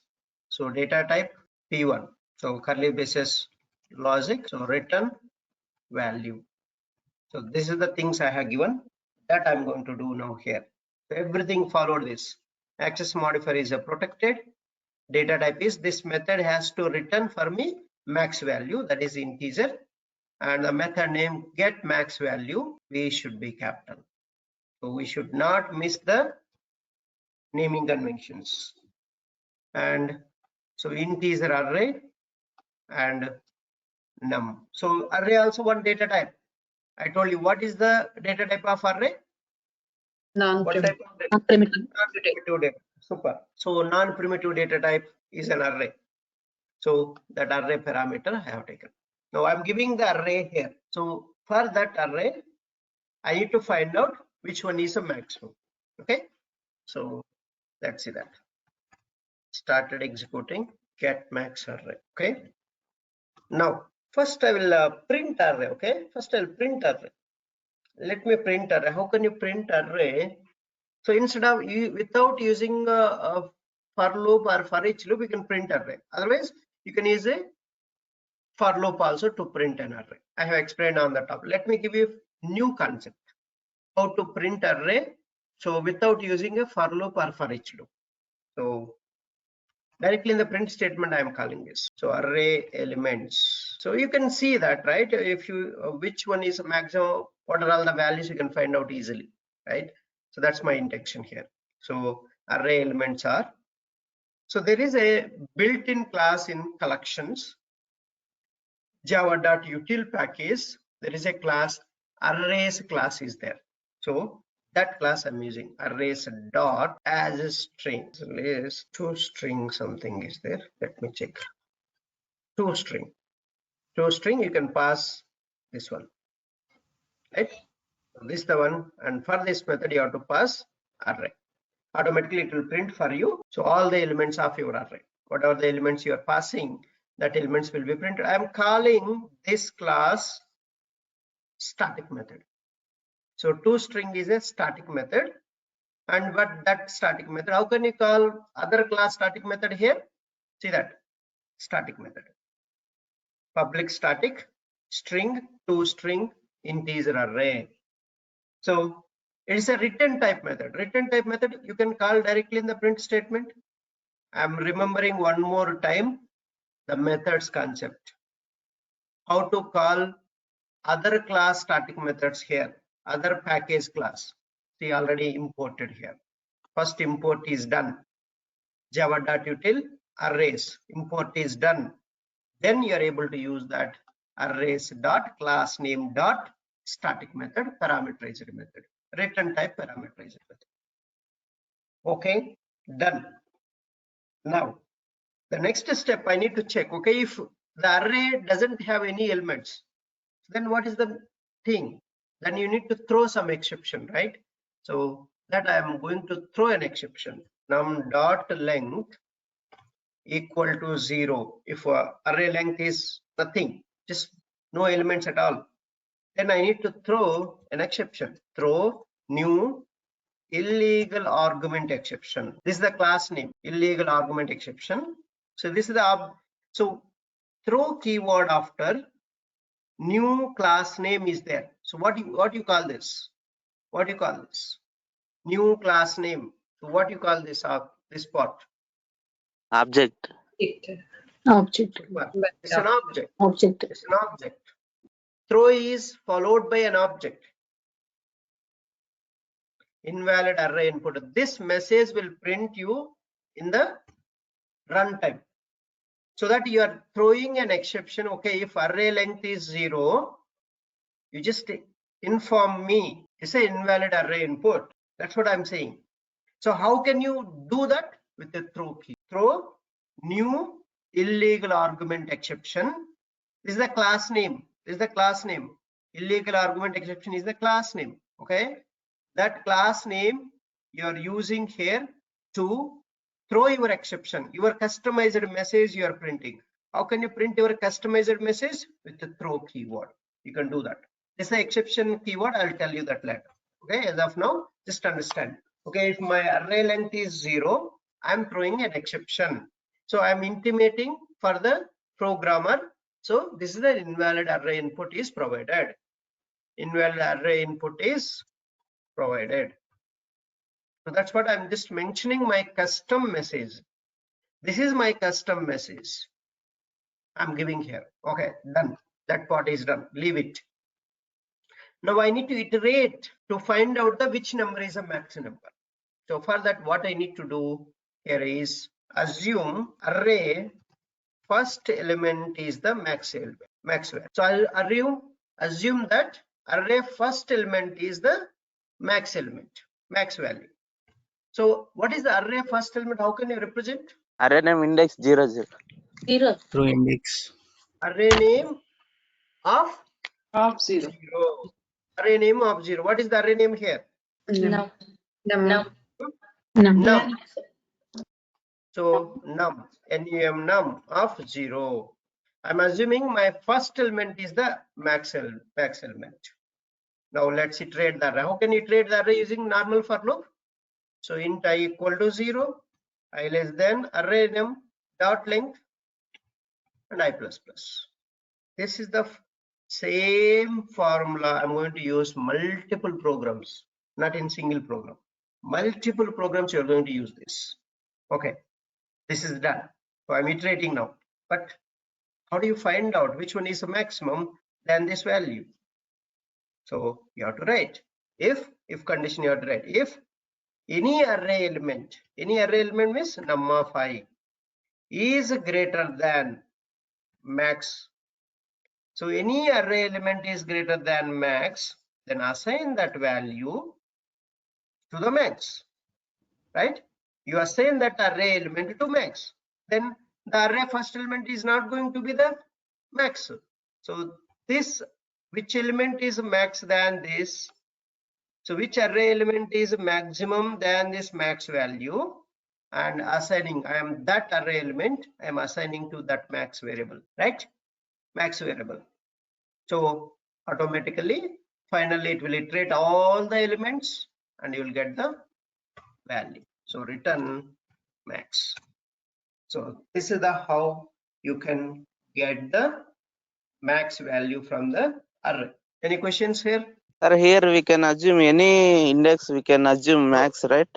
So data type P1. So curly braces logic. So return value. So this is the things I have given that I'm going to do now here. So everything followed this. Access modifier is a protected. Data type is this method has to return for me max value, that is integer, and the method name get max value we should be capital. So we should not miss the naming conventions. And so integer array and num. So array also one data type. I told you what is the data type of array? What type of data? Non-primitive data. Super. So non-primitive data type is an array. So that array parameter I have taken. Now I'm giving the array here. So for that array, I need to find out which one is a maximum. Okay. So let's see that. Started executing get max array. Okay. Now first I will print array. Okay. First I'll print array. Let me print array. How can you print array? So instead of without using a for loop or for each loop, you can print array. Otherwise, you can use a for loop also to print an array. I have explained on the top. Let me give you new concept, how to print array. So without using a for loop or for each loop. So directly in the print statement, I am calling this. So array elements. So you can see that, right? If you, which one is maximum, what are all the values, you can find out easily, right? So that's my intention here. So array elements are, so there is a built-in class in collections, java.util package. There is a class, arrays class is there. So that class I'm using, arrays dot as a string. So is toString something is there. Let me check. toString. toString, you can pass this one, right? So this is the one, and for this method you have to pass array. Automatically it will print for you. So all the elements of your array, whatever the elements you are passing, that elements will be printed. I am calling this class static method. So toString is a static method. And what that static method, how can you call other class static method here? See that static method, public static string toString integer array. So it's a return type method. Return type method you can call directly in the print statement. I'm remembering one more time the methods concept. How to call other class static methods here, other package class. See, already imported here. First import is done. Java.util arrays import is done. Then you are able to use that arrays dot class name dot static method, parameterizer method, return type parameterizer method. Okay, done. Now the next step I need to check. Okay, if the array doesn't have any elements, then what is the thing? Then you need to throw some exception, right? So that I am going to throw an exception. Num dot length equal to 0. If array length is nothing, just no elements at all, then I need to throw an exception. Throw new illegal argument exception. This is the class name, illegal argument exception. So this is the so throw keyword after new class name is there. So what you call this? What do you call this? New class name. So what you call this this part? Object. Object. Well, it's an object. Object. It's an object. Throw is followed by an object. Invalid array input. This message will print you in the runtime, so that you are throwing an exception. Okay, if array length is 0, you just inform me it's an invalid array input. That's what I'm saying. So how can you do that? With the throw key. Throw new illegal argument exception. This is the class name. This is the class name. Illegal argument exception is the class name. Okay, that class name you are using here to throw your exception, your customized message you are printing. How can you print your customized message? With the throw keyword. You can do that. This is the exception keyword. I'll tell you that later. Okay, as of now, just understand. Okay, if my array length is 0, I'm throwing an exception. So I'm intimating for the programmer. So this is the invalid array input is provided. Invalid array input is provided. So that's what I'm just mentioning, my custom message. This is my custom message I'm giving here. Okay, done. That part is done. Leave it. Now I need to iterate to find out the which number is a max number. So for that, what I need to do here is assume array first element is the max value. So I'll assume that array first element is the max value. So what is the array first element? How can you represent? Array name index 0 0. 0. Through index. Array name of Of 0. 0. Array name of 0. What is the array name here? No. No. Num. So num, num of 0. I'm assuming my first element is the max element. Now let's iterate the array. How can you iterate the array using normal for loop? So int I equal to 0, I less than array num dot length and I plus plus. This is the same formula. I'm going to use multiple programs, not in single program. Multiple programs you're going to use this. Okay, this is done. So I'm iterating now. But how do you find out which one is the maximum than this value? So you have to write if condition, you have to write if any array element means num of I is greater than max. So any array element is greater than max, then assign that value to the max, right? You assign that array element to max, then the array first element is not going to be the max. So this, which element is max than this? So which array element is maximum than this max value? And assigning, I am that array element, I am assigning to that max variable, right? Max variable. So automatically, finally, it will iterate all the elements and you will get the value. So return max. So this is the how you can get the max value from the array. Any questions here? Sir, here we can assume any index, we can assume max, right?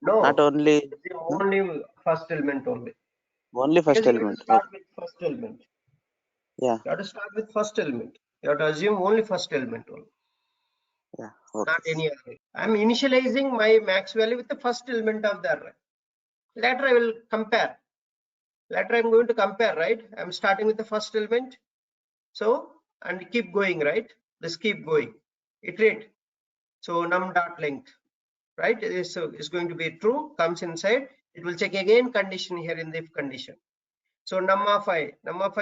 No, Not only only first element only. first Because you have element. to start Okay. with first element. Yeah, You have to start with first element. You have to assume only first element only, yeah. Okay. not any array. I'm initializing my max value with the first element of the array. Later I will compare. Later I'm going to compare, right? I'm starting with the first element. So, and keep going, right? Let's keep going. Iterate. So num dot length, right? This is going to be true, comes inside. It will check again condition here in the if condition. So num of I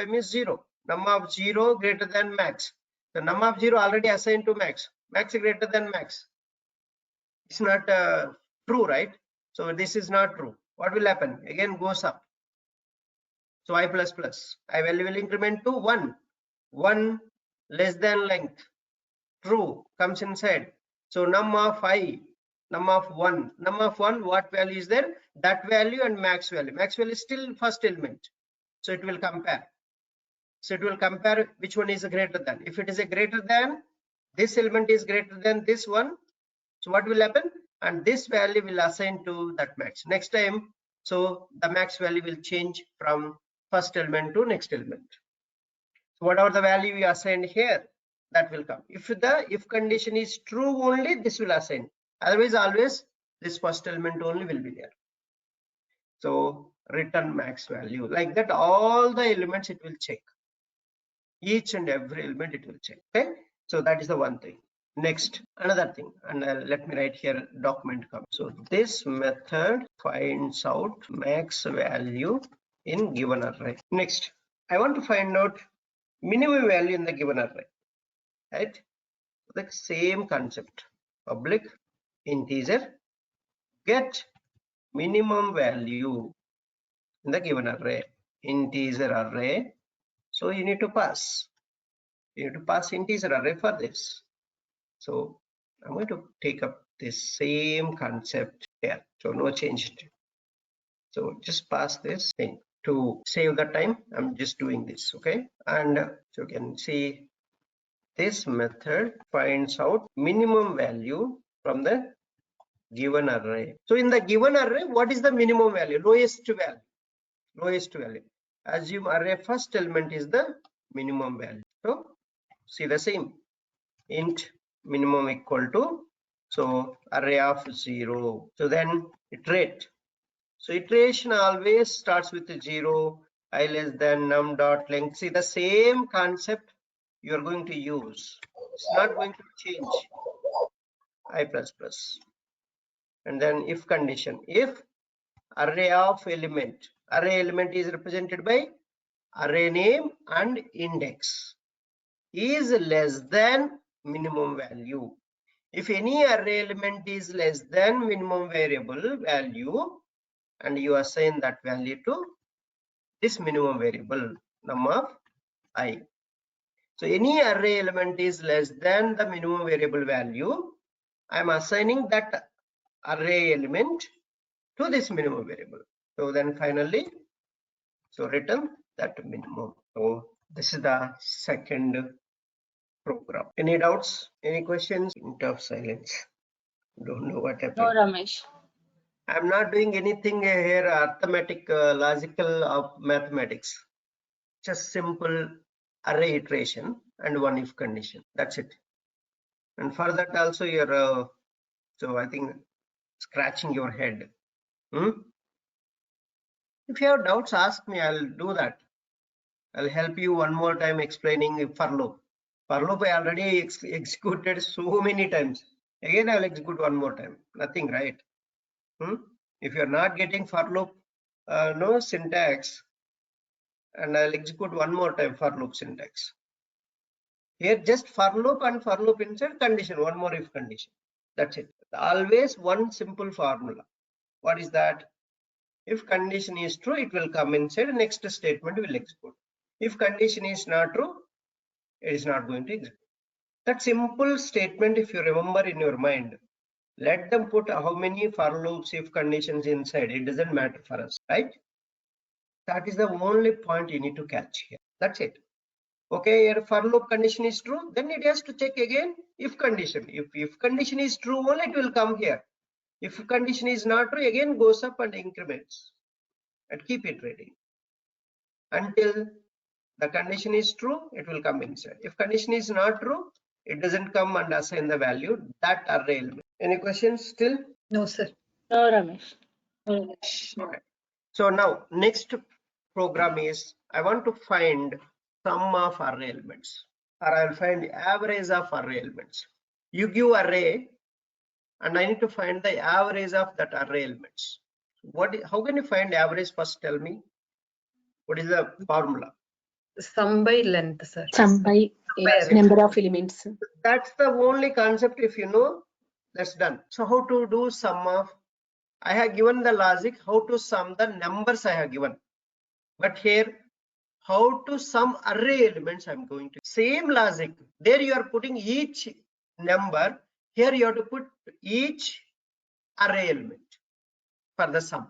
means 0. Num of 0 greater than max. The num of 0 already assigned to max. Max greater than max. It's not true, right? So this is not true. What will happen? Again goes up. So I plus plus. I value will increment to 1. 1 less than length. True comes inside. So num of I, num of 1. Num of 1, what value is there? That value and max value. Max value is still first element. So it will compare. So it will compare which one is greater than. If it is a greater than, this element is greater than this one. So what will happen? And this value will assign to that max. Next time, so the max value will change from first element to next element. So whatever the value we assigned here, that will come. If the if condition is true only, this will assign. Otherwise, always this first element only will be there. So return max value. Like that, all the elements it will check. Each and every element it will check. Okay. So that is the one thing. Next, another thing, and let me write here document come. So this method finds out max value in given array. Next, I want to find out minimum value in the given array, right? The same concept, public integer get minimum value in the given array, integer array. So you need to pass integer array for this. So I'm going to take up this same concept here. So no change. So just pass this thing to save the time. I'm just doing this, okay? And so you can see this method finds out minimum value from the given array. So in the given array, what is the minimum value? Lowest value. Lowest value. Assume array first element is the minimum value. So see the same int minimum equal to, so array of 0. So then iterate. So iteration always starts with 0, I less than num dot length. See the same concept you are going to use. It's not going to change. I plus plus. And then if condition, if array of element is represented by array name and index is less than minimum value. If any array element is less than minimum variable value, and you assign that value to this minimum variable num of I. So any array element is less than the minimum variable value, I am assigning that array element to this minimum variable. So then finally, so return that minimum. So This is the second program. Any doubts? Any questions? Minute of silence. Don't know what No, happened. Ramesh. I'm not doing anything here arithmetic, logical of mathematics. Just simple array iteration and one if condition. That's it. And for that also you're so I think scratching your head. If you have doubts, ask me. I'll do that. I'll help you one more time explaining for loop. For loop I already executed so many times. Again I'll execute one more time. Nothing, right? If you're not getting for loop, no syntax, and I'll execute one more time for loop syntax. Here just for loop and for loop inside condition, one more if condition. That's it. Always one simple formula. What is that? If condition is true, it will come inside, next statement will execute. If condition is not true, it is not going to execute. That simple statement, if you remember in your mind, let them put how many for loops, if conditions inside, it doesn't matter for us, right? That is the only point you need to catch here. That's it. Okay, your for loop condition is true, then it has to check again if condition. If condition is true, only it will come here. If condition is not true, again goes up and increments, and keep it ready until the condition is true, it will come inside. If condition is not true, it doesn't come and assign the value that array element. Any questions still? No, sir. No, Ramesh. Okay. So now next program is I want to find sum of array elements, or I will find average of array elements. You give array and I need to find the average of that array elements. How can you find average? First tell me. What is the formula? Sum by length, sir. Sum by array. number of elements. That's the only concept. If you know, that's done. So how to do sum of? I have given the logic how to sum the numbers I have given, but here how to sum array elements I'm going to. Same logic. There you are putting each number. Here you have to put each array element for the sum.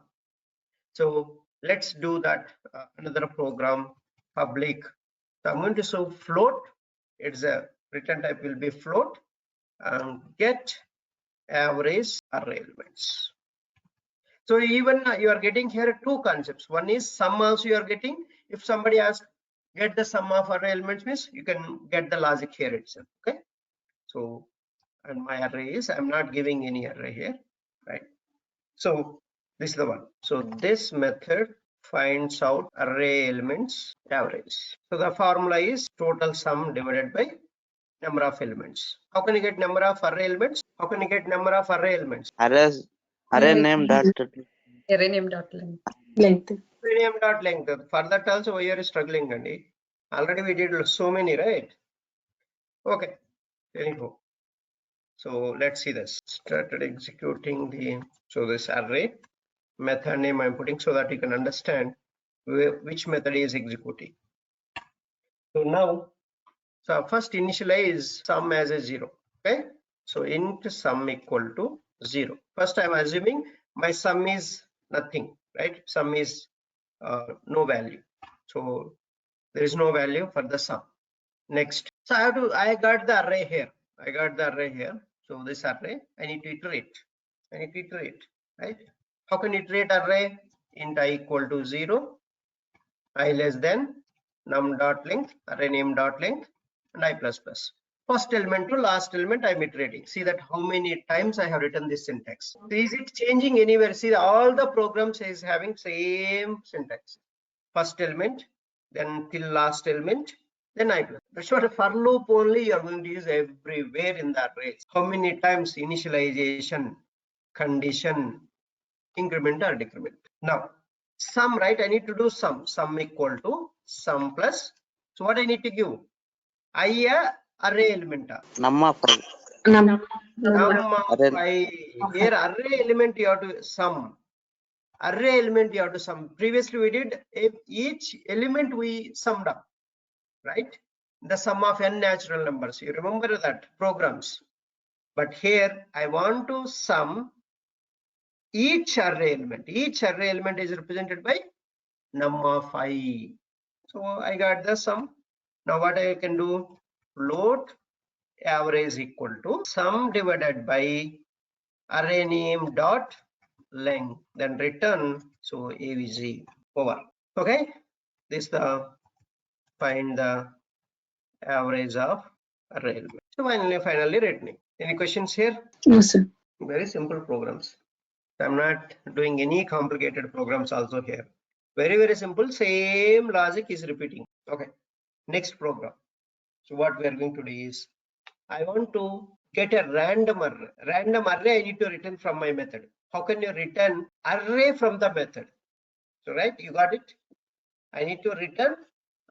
So let's do that. Another program, public. So I'm going to show float. It's a return type will be float, and get average array elements. So even you are getting here two concepts. One is sum also you are getting. If somebody asks get the sum of array elements, means you can get the logic here itself. Okay. So and my array is, I'm not giving any array here, right? So this is the one. So this method finds out array elements average. So the formula is total sum divided by number of elements. How can you get number of array elements? How can you get number of array elements? Array name dot Array name dot length. Length. Array name dot length. For that also we are struggling, Andy. Already we did so many, right? Okay. Anyhow. So let's see this. Started executing the, so this array method name I'm putting so that you can understand which method is executing. So now, so first initialize sum as a 0. Okay. So int sum equal to 0. First I'm assuming my sum is nothing, right? Sum is no value. So there is no value for the sum. Next. So I got the array here. I got the array here. So this array, I need to iterate. I need to iterate, right? How can you iterate array? Int I equal to 0, I less than num dot length, array name dot length, and I plus plus. First element to last element I'm iterating. See that how many times I have written this syntax. So is it changing anywhere? See all the programs is having same syntax. First element, then till last element, then I plus. That's what a for loop only you are going to use everywhere in the arrays. How many times initialization, condition, increment or decrement. Now sum, right? I need to do sum. Sum equal to sum plus. So what I need to give? I array element. num of I. Num of I. Here array element you have to sum. Array element you have to sum. Previously we did each element we summed up, right? The sum of n natural numbers. You remember that programs. But here I want to sum each array element. Each array element is represented by num of I. So I got the sum. Now what I can do? Float average equal to sum divided by array name dot length, then return, so AVG over. Okay, this the find the average of array element. So finally returning. Any questions here? No, sir. Very simple programs. I'm not doing any complicated programs also here. Very simple, same logic is repeating. Okay, next program. So what we are going to do is, I want to get a random array. Random array I need to return from my method. How can you return array from the method? So right, you got it? I need to return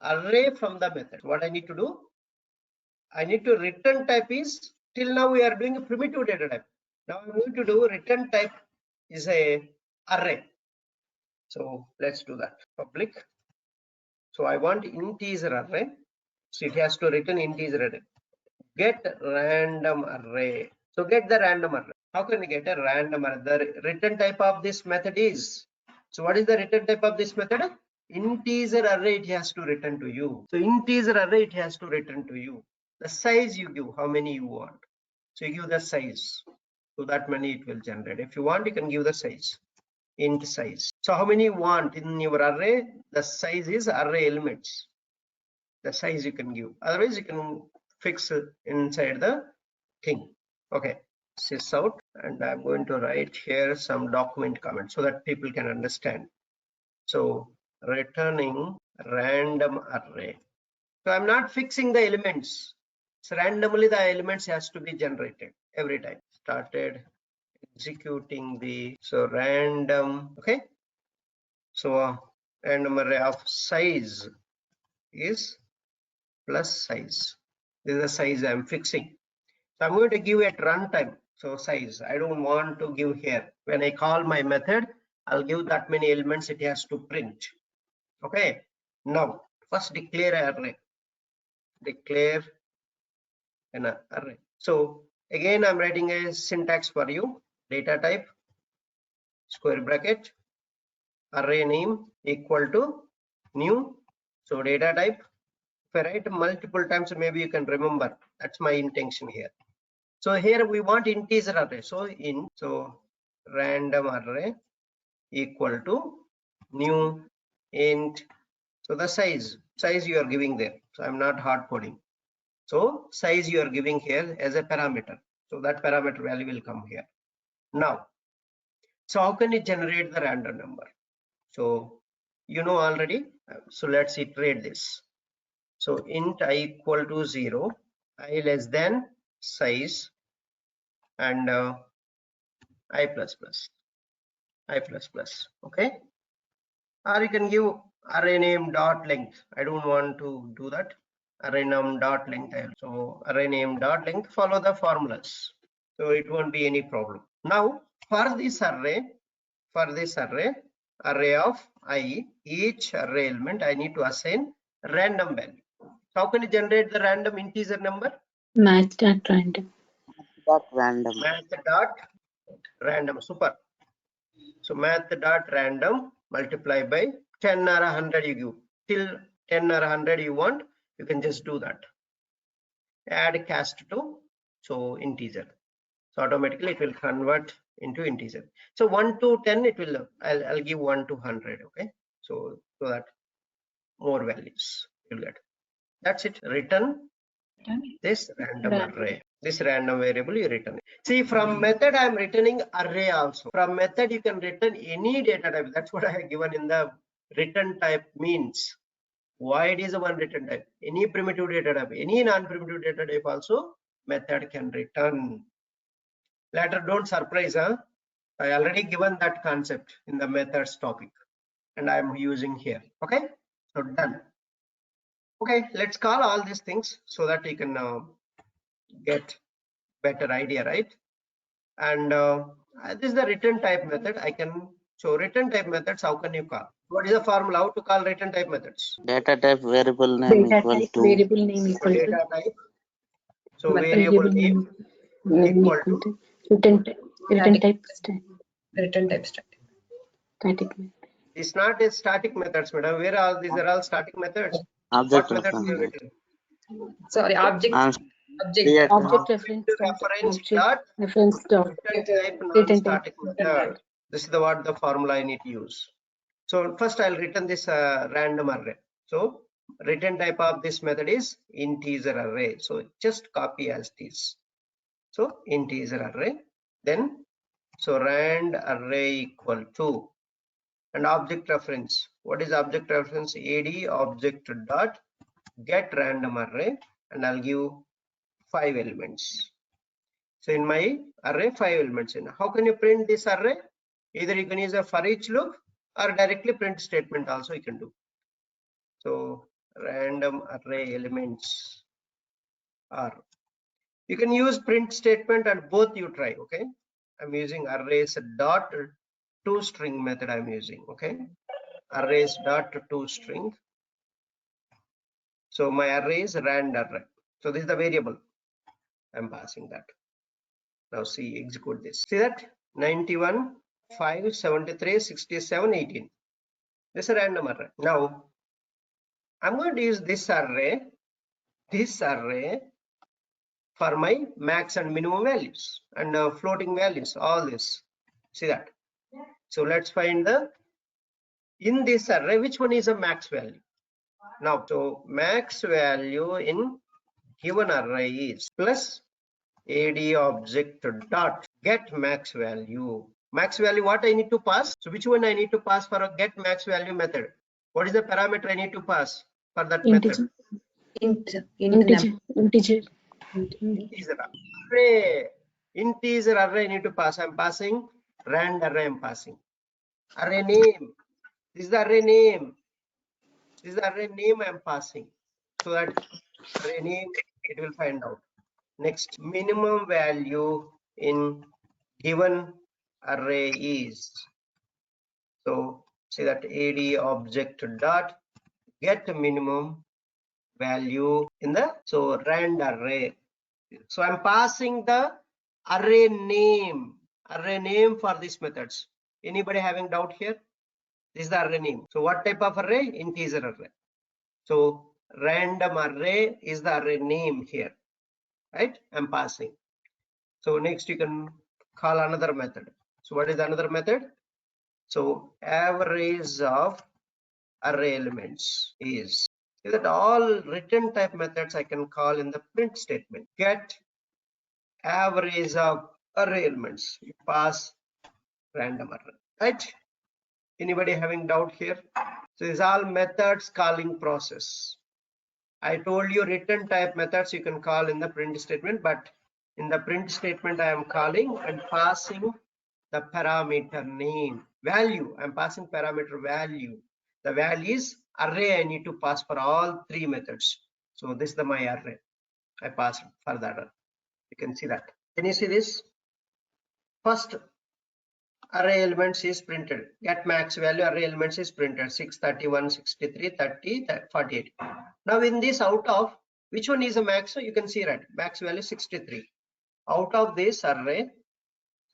array from the method. What I need to do? I need to return type is, till now we are doing a primitive data type. Now I'm going to do return type is a array. So let's do that. Public. So I want integer array. So it has to return integer array. Get random array. So get the random array. How can we get a random array? The return type of this method is. So what is the return type of this method? Integer array it has to return to you. So integer array it has to return to you. The size you give, how many you want. So you give the size. So that many it will generate. If you want, you can give the size. Int size. So how many you want in your array? The size is array elements. The size you can give. Otherwise you can fix inside the thing. Okay, sys out, and I'm going to write here some document comments so that people can understand. So returning random array. So I'm not fixing the elements. So randomly the elements has to be generated every time. Started executing the, so random. Okay, so random array of size is plus size. This is the size I'm fixing. So I'm going to give at runtime. So size, I don't want to give here. When I call my method, I'll give that many elements it has to print. Okay. Now first declare an array. Declare an array. So again, I'm writing a syntax for you. Data type, square bracket, array name equal to new. So data type. If I write multiple times, maybe you can remember. That's my intention here. So here we want integer array. So random array equal to new int. So the size you are giving there. So I'm not hard coding. So size you are giving here as a parameter. So that parameter value will come here. Now, so how can you generate the random number? So you know already. So let's iterate this. So int I equal to 0, I less than size, and I plus plus. Okay, or you can give array name dot length. I don't want to do that. Array name dot length. So array name dot length, follow the formulas, so it won't be any problem. Now for this array of I, each array element I need to assign random value. How can you generate the random integer number? Math.random. Random. Math.random. Super. So math.random multiply by 10 or 100 you give. Till 10 or 100 you want, you can just do that. Add cast to, so integer. So automatically it will convert into integer. So 1 to 10 it will, I'll give 1 to 100. Okay. So that more values you'll get. That's it. Return this random array. This random variable you return. See, from method I'm returning array also. From method you can return any data type. That's what I have given in the return type means. Why it is a one return type? Any primitive data type, any non-primitive data type also method can return. Later don't surprise, huh? I already given that concept in the methods topic and I'm using here. Okay, so done. Okay, let's call all these things so that you can get better idea, right? And this is the return type method. I can show return type methods. How can you call? What is the formula? How to call return type methods? Data type variable name equal to Variable name equal to Data type. So variable name equal to return type Return type static. static. it's not a static methods, madam. Where all these are all static methods. object What methods you have reference. written? Sorry, object. Answer. Object. Object reference Reference object dot reference dot return type return type. non-static method. This is what the formula I need to use. So first I'll return this random array. So return type of this method is integer array. So just copy as this. So integer array. Then so rand array equal to, and object reference. What is object reference? AD object dot get random array, and I'll give 5 elements. So in my array 5 elements. In how can you print this array? Either you can use a for each loop or directly print statement also you can do. So random array elements are, you can use print statement and both you try. Okay, I'm using arrays dot toString method I'm using. Okay, arrays dot toString. So my array is rand array. So this is the variable I'm passing that. Now see, execute this. See that 91, 5, 73, 67, 18. This is a random array. Now I'm going to use this array for my max and minimum values and floating values, all this. See that. So let's find the, in this array, which one is a max value? Now, so max value in given array is plus AD object dot get max value. Max value, what I need to pass? So which one I need to pass for a get max value method? What is the parameter I need to pass for that method? Integer. Integer. Integer array. Integer array I need to pass. I'm passing rand array. I'm passing array name. This is the array name. This is the array name I'm passing. So that array name it will find out. Next, minimum value in given array is. So say that AD object dot get minimum value in the, so rand array. So I'm passing the array name for these methods. Anybody having doubt here? This is the array name. So what type of array? Integer array. So random array is the array name here, right? I'm passing. So next you can call another method. So what is another method? So average of array elements is, so that all return type methods I can call in the print statement. Get average of array elements. You pass random array, right? Anybody having doubt here? So these all methods calling process. I told you return type methods you can call in the print statement, but in the print statement I am calling and passing the parameter name value. I'm passing parameter value. The value is array I need to pass for all 3 methods. So this is the my array. I passed for that. You can see that. Can you see this? First array elements is printed. Get max value array elements is printed 6, 31, 63, 30, 48. Now in this, out of which one is a max? So you can see right, max value 63. Out of this array,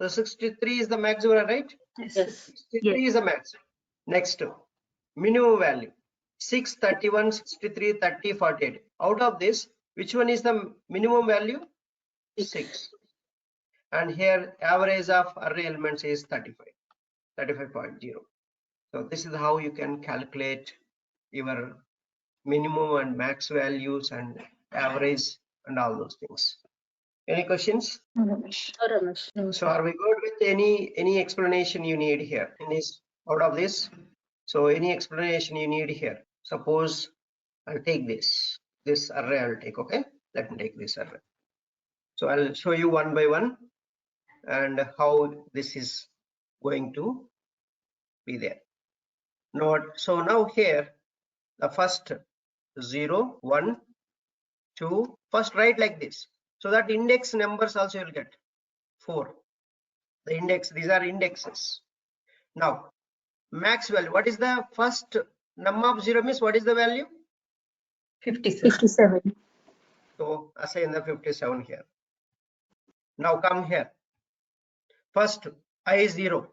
so 63 is the max value, right? Yes. 63 is the max. Next, minimum value 6, 31, 63, 30, 48. Out of this, which one is the minimum value? 6. And here average of array elements is 35.0. So this is how you can calculate your minimum and max values and average and all those things. Any questions? So are we good with any explanation you need here in this, out of this? So any explanation you need here? Suppose I'll take this array I'll take. Okay, let me take this array. So I'll show you one by one and how this is going to be there. Note, so now here the first 0, 1, 2, first write like this, so that index numbers also you'll get 4. The index, these are indexes. Now max value, what is the first num of 0 means what is the value? 57. So assign the 57 here. Now come here. First I0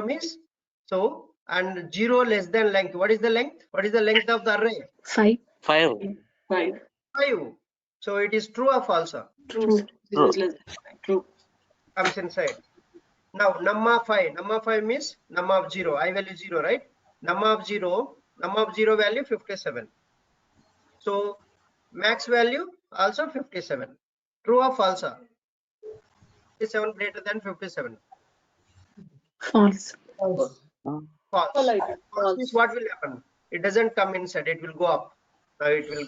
means, so, and 0 less than length. What is the length? What is the length of the array? 5. 5. 5. 5. So it is true or false? True. Zero is less than 5. True. Comes inside. Now number 5 means number of 0, I value 0, right? Number of 0 value 57. So max value also 57. True or false? 57 greater than 57. False. False. False. False. False means what will happen? It doesn't come inside, it will go up. Now it will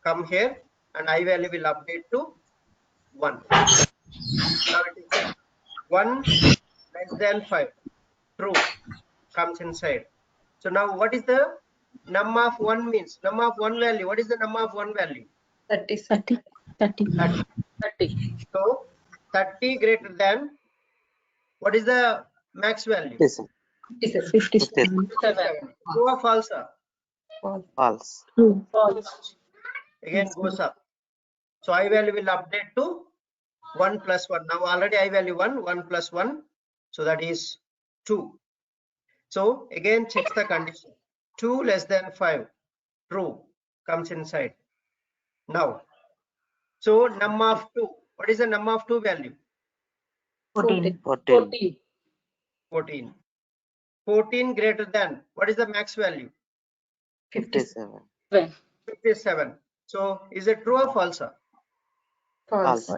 come here and I value will update to 1. Now it is 1 less than 5. True. Comes inside. So now what is the number of 1 means? Number of 1 value. What is the number of 1 value? 30. 30. 30. So 30 greater than, what is the max value? 57. 57. 57. True or false? False. False. True. False. Again goes up. So I value will update to 1 plus 1. Now already I value 1 plus 1. So that is 2. So again checks the condition. 2 less than 5. True. Comes inside. Now, so number of 2. What is the number of 2 value? 14. 14. 14. 14 greater than, what is the max value? 57. 57. So is it true or false? False.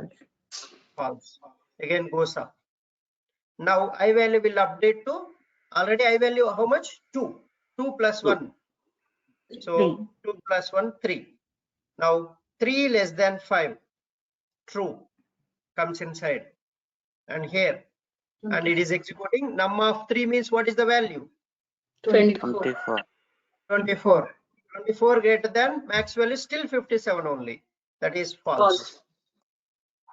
False. Again goes up. Now I value will update to, already I value how much? 2. 2 plus 1. So 2 plus 1, 3. Now 3 less than 5. True. Comes inside. And here. And it is executing. Number of 3 means what is the value? 24. 24. 24. 24 greater than max value is still 57 only. That is false. False.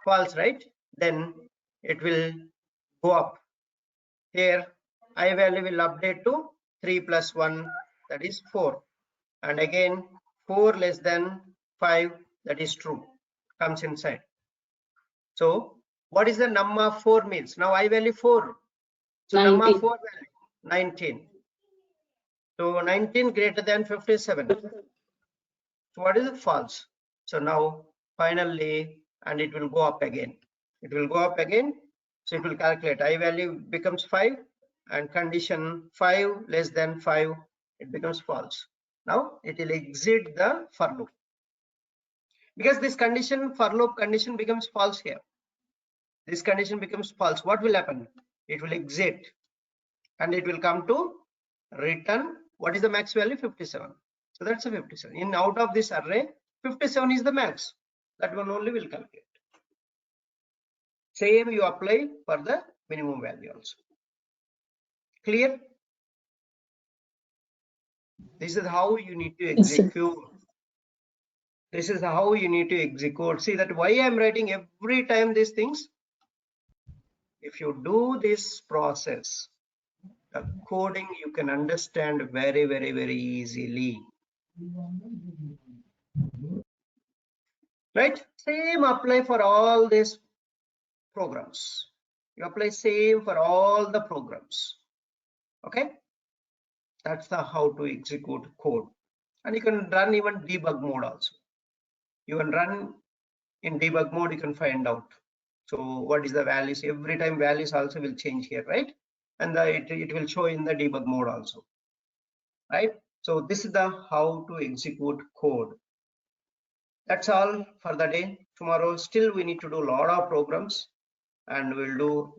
False, right? Then it will go up. Here I value will update to 3 plus 1, that is 4. And again 4 less than 5, that is true. Comes inside. So what is the number of 4 means? Now I value 4. So 19. number of 4 value 19. So 19 greater than 57. So what is it? False. So now finally, and it will go up again. It will go up again. So it will calculate. I value becomes 5 and condition 5 less than 5, it becomes false. Now it will exit the for loop. Because this condition, for loop condition becomes false here. This condition becomes false. What will happen? It will exit and it will come to return. What is the max value? 57. So that's a 57. In out of this array, 57 is the max. That one only will calculate. Same you apply for the minimum value also. Clear? This is how you need to Yes, sir. execute. This is how you need to execute. See that why I'm writing every time these things. If you do this process, the coding you can understand very, very, very easily. Right? Same apply for all these programs. You apply same for all the programs. Okay? That's the how to execute code. And you can run even debug mode also. You can run in debug mode, you can find out. So what is the values? Every time values also will change here, right? And it will show in the debug mode also, right? So this is the how to execute code. That's all for the day. Tomorrow still we need to do a lot of programs, and we'll do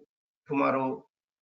tomorrow